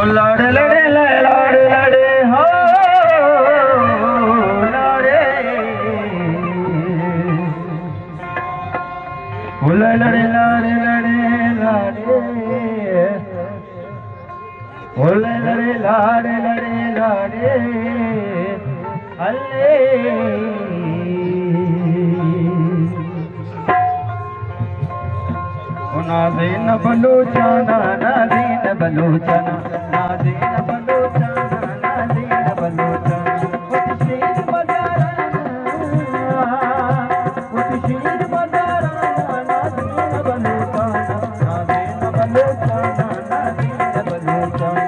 लाड़े लड़े लाड़े लड़े हो लाड़े लड़े लाड़े लड़े लाड़े लड़े लाड़े लड़े लाड़े अल्ले नाज़ीन बलूचना नाज़ीन बलूचना नाज़ीन बलूचना नाज़ीन बलूचना शीर बजारा शीर बजारा नाज़ीन बलूचना नाज़ीन बलूचना नाज़ीन बलूचना नाज़ीन बलूचना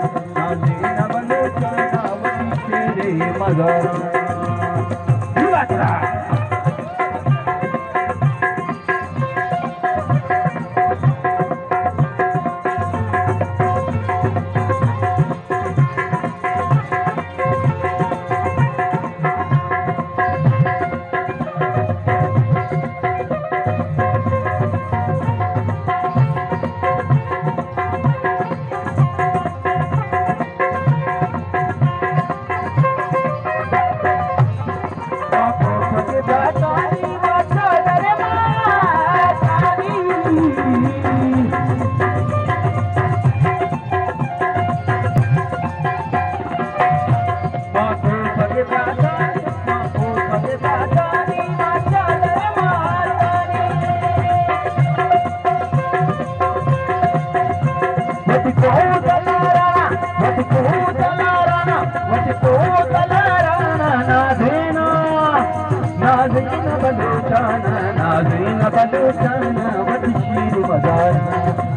शीर मजारा नाज़ीन बलूचना वॾी शीर मज़ारा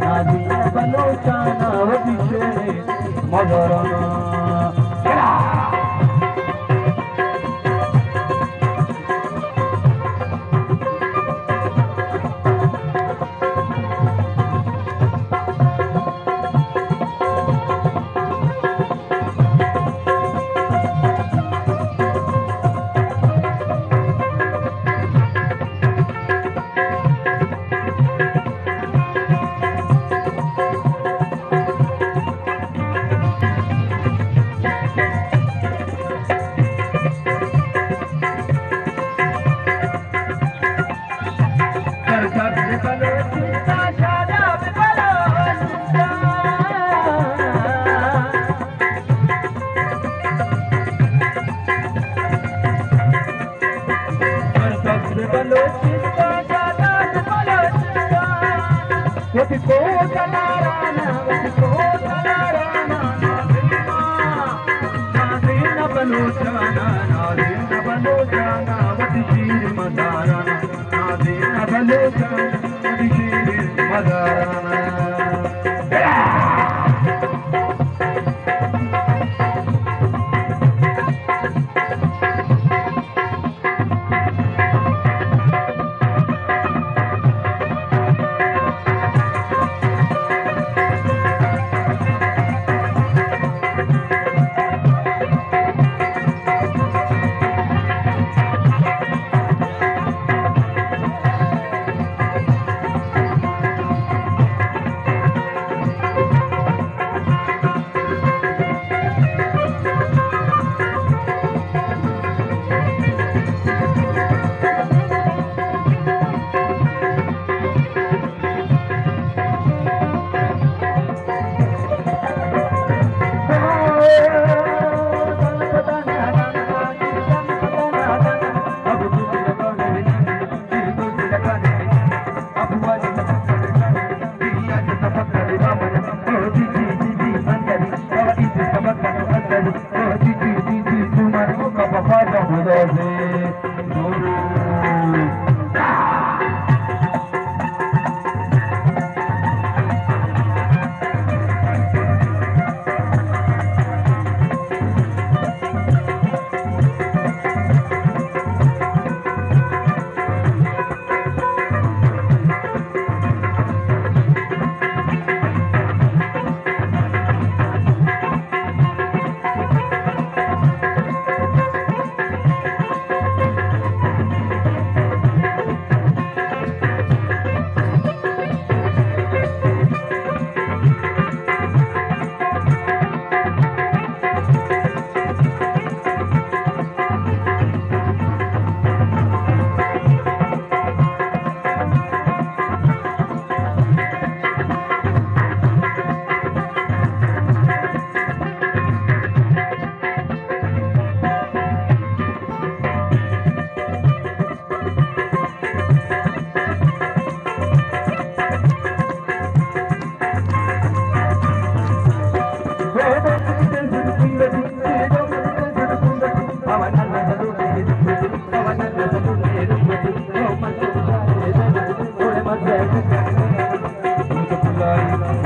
नाज़ीन बलूचना वॾी शीर मज़ारा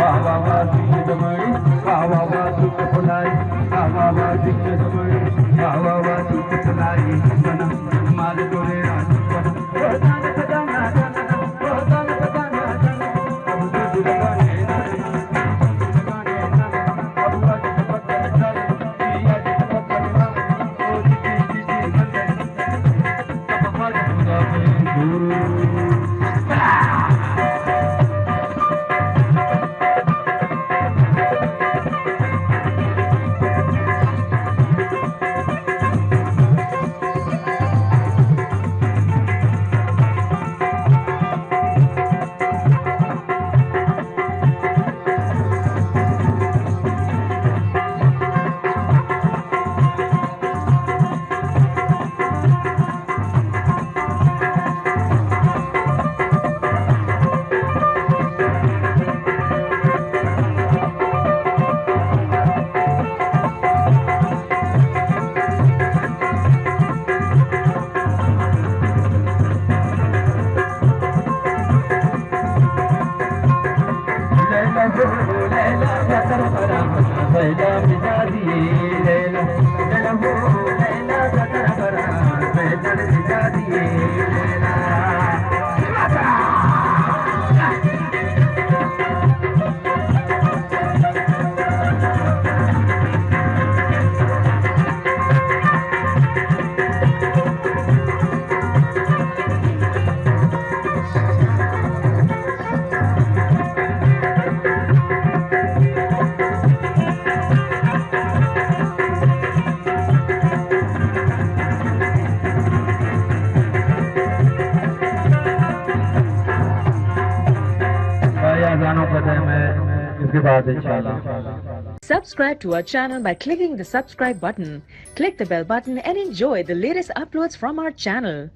वावा वाजी जमणी वावा वाजू फुलाई वावा वाजी जमणी वावा वाजू फुलाई सनम माल तोरे दान खजाना दान खजाना अब तुझ लगाने अब आज पकड़ चल पिया पकड़ ओ जी अब मत खुदा गुरु Subscribe to our channel by clicking the subscribe button. Click the bell button and enjoy the latest uploads from our channel.